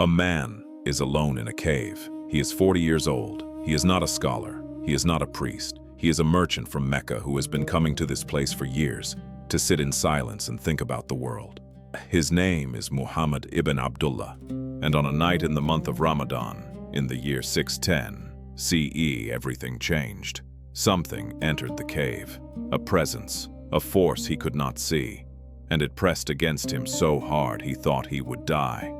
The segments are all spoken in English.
A man is alone in a cave. He is 40 years old. He is not a scholar. He is not a priest. He is a merchant from Mecca who has been coming to this place for years to sit in silence and think about the world. His name is Muhammad ibn Abdullah, and on a night in the month of Ramadan, in the year 610 CE, everything changed. Something entered the cave, a presence, a force he could not see, and it pressed against him so hard he thought he would die.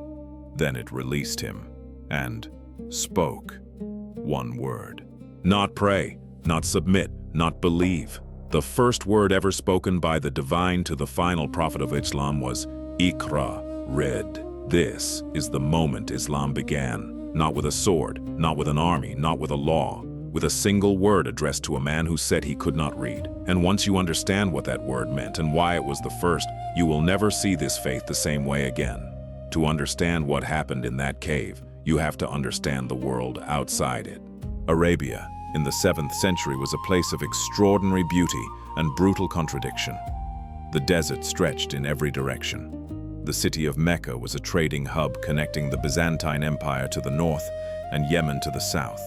Then it released him and spoke one word. Not pray, not submit, not believe. The first word ever spoken by the divine to the final prophet of Islam was Iqra, read. This is the moment Islam began, not with a sword, not with an army, not with a law, with a single word addressed to a man who said he could not read. And once you understand what that word meant and why it was the first, you will never see this faith the same way again. To understand what happened in that cave, you have to understand the world outside it. Arabia, in the 7th century, was a place of extraordinary beauty and brutal contradiction. The desert stretched in every direction. The city of Mecca was a trading hub connecting the Byzantine Empire to the north and Yemen to the south.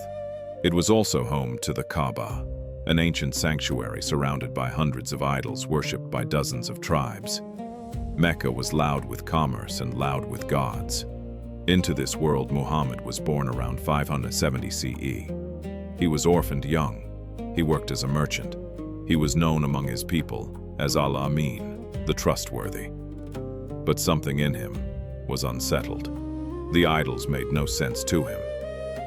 It was also home to the Kaaba, an ancient sanctuary surrounded by hundreds of idols worshipped by dozens of tribes. Mecca was loud with commerce and loud with gods. Into this world Muhammad was born around 570 CE. He was orphaned young. He worked as a merchant. He was known among his people as Al-Amin, the trustworthy. But something in him was unsettled. The idols made no sense to him.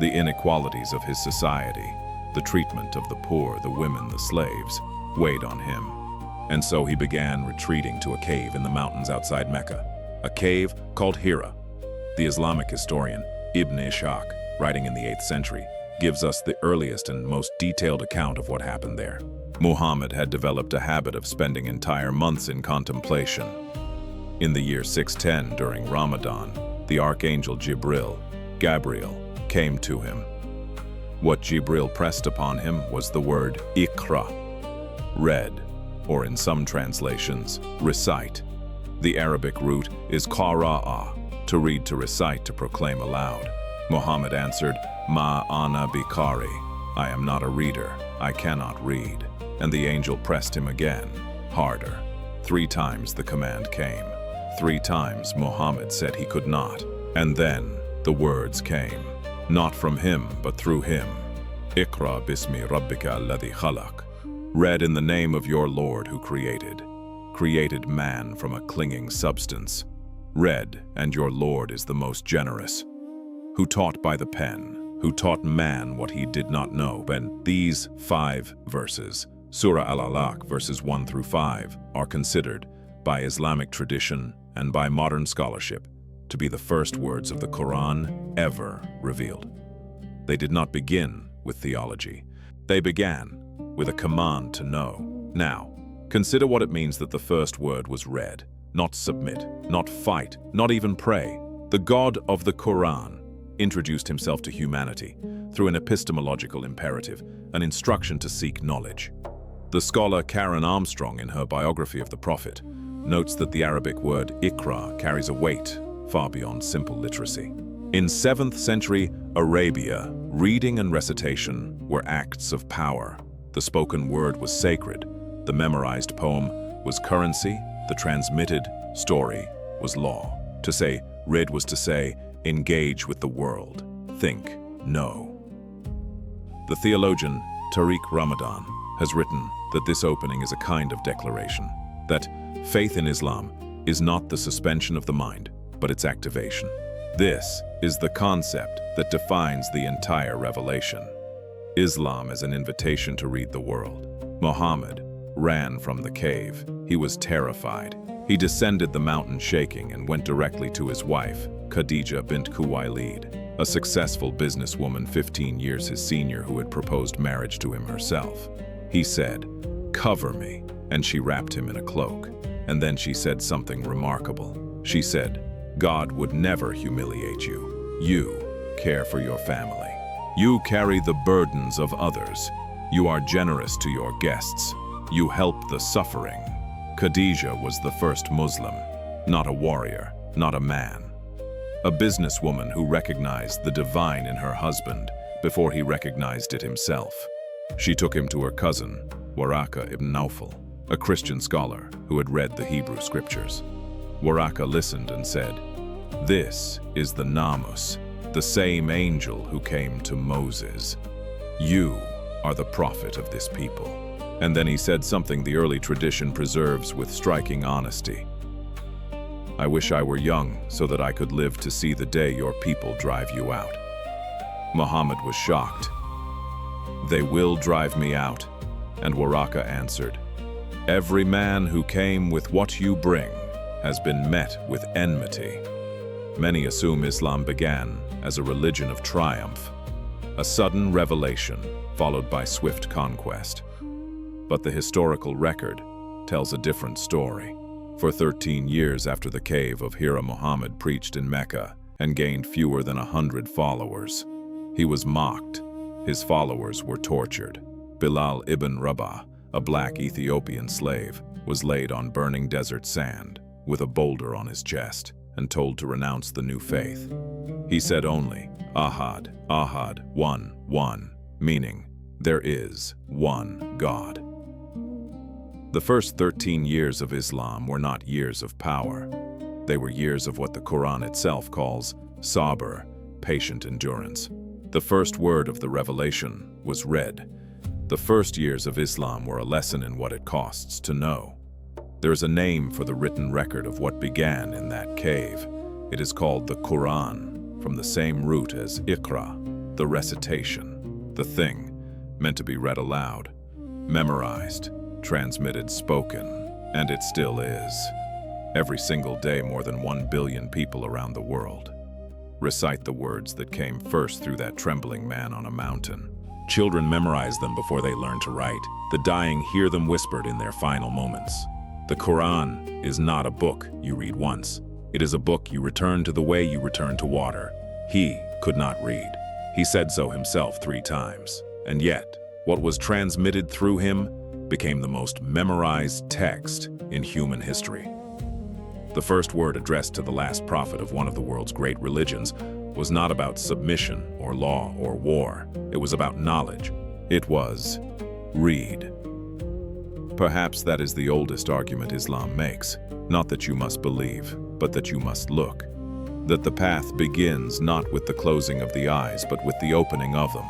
The inequalities of his society, the treatment of the poor, the women, the slaves, weighed on him. And so he began retreating to a cave in the mountains outside Mecca, a cave called Hira. The Islamic historian Ibn Ishaq, writing in the 8th century, gives us the earliest and most detailed account of what happened there. Muhammad had developed a habit of spending entire months in contemplation. In the year 610, during Ramadan, the archangel Jibril, Gabriel, came to him. What Jibril pressed upon him was the word Iqra, read, or in some translations, recite. The Arabic root is qara'a, to read, to recite, to proclaim aloud. Muhammad answered, Ma ana biqari, I am not a reader, I cannot read. And the angel pressed him again, harder. 3 times the command came. 3 times Muhammad said he could not. And then the words came, not from him, but through him. Iqra bismi rabbika alladhi khalaq. Read in the name of your Lord who created man from a clinging substance. Read, and your Lord is the most generous, who taught by the pen, who taught man what he did not know. And these 5 verses, Surah Al-Alaq, verses 1 through 5, are considered by Islamic tradition and by modern scholarship to be the first words of the Quran ever revealed. They did not begin with theology. They began with a command to know. Now, consider what it means that the first word was read, not submit, not fight, not even pray. The God of the Quran introduced himself to humanity through an epistemological imperative, an instruction to seek knowledge. The scholar Karen Armstrong, in her biography of the Prophet, notes that the Arabic word Iqra carries a weight far beyond simple literacy. In 7th century Arabia, reading and recitation were acts of power. The spoken word was sacred. The memorized poem was currency. The transmitted story was law. To say read was to say engage with the world, think, know. The theologian Tariq Ramadan has written that this opening is a kind of declaration, that faith in Islam is not the suspension of the mind, but its activation. This is the concept that defines the entire revelation. Islam as an invitation to read the world. Muhammad ran from the cave. He was terrified. He descended the mountain shaking and went directly to his wife, Khadijah bint Khuwailid, a successful businesswoman 15 years his senior who had proposed marriage to him herself. He said, "Cover me," and she wrapped him in a cloak. And then she said something remarkable. She said, "God would never humiliate you. You care for your family. You carry the burdens of others. You are generous to your guests. You help the suffering." Khadijah was the first Muslim, not a warrior, not a man. a businesswoman who recognized the divine in her husband before he recognized it himself. She took him to her cousin, Waraka ibn Nawfal, a Christian scholar who had read the Hebrew scriptures. Waraka listened and said, "This is the Namus, the same angel who came to Moses. You are the prophet of this people." And then he said something the early tradition preserves with striking honesty. "I wish I were young so that I could live to see the day your people drive you out." Muhammad was shocked. "They will drive me out." And Waraka answered, "Every man who came with what you bring has been met with enmity." Many assume Islam began as a religion of triumph, a sudden revelation followed by swift conquest. But the historical record tells a different story. For 13 years after the Cave of Hira, Muhammad preached in Mecca and gained fewer than 100 followers. He was mocked. His followers were tortured. Bilal ibn Rabah, a black Ethiopian slave, was laid on burning desert sand with a boulder on his chest and told to renounce the new faith. He said only, "Ahad, Ahad, one, one," meaning, there is one God. The first 13 years of Islam were not years of power. They were years of what the Quran itself calls sabr, patient endurance. The first word of the revelation was read. The first years of Islam were a lesson in what it costs to know. There is a name for the written record of what began in that cave. It is called the Quran, from the same root as Iqra, the recitation, the thing meant to be read aloud, memorized, transmitted, spoken, and it still is. Every single day, more than 1 billion people around the world recite the words that came first through that trembling man on a mountain. Children memorize them before they learn to write. The dying hear them whispered in their final moments. The Quran is not a book you read once. It is a book you return to the way you return to water. He could not read. He said so himself 3 times. And yet, what was transmitted through him became the most memorized text in human history. The first word addressed to the last prophet of one of the world's great religions was not about submission or law or war. It was about knowledge. It was, read. Perhaps that is the oldest argument Islam makes. Not that you must believe, but that you must look. That the path begins not with the closing of the eyes, but with the opening of them.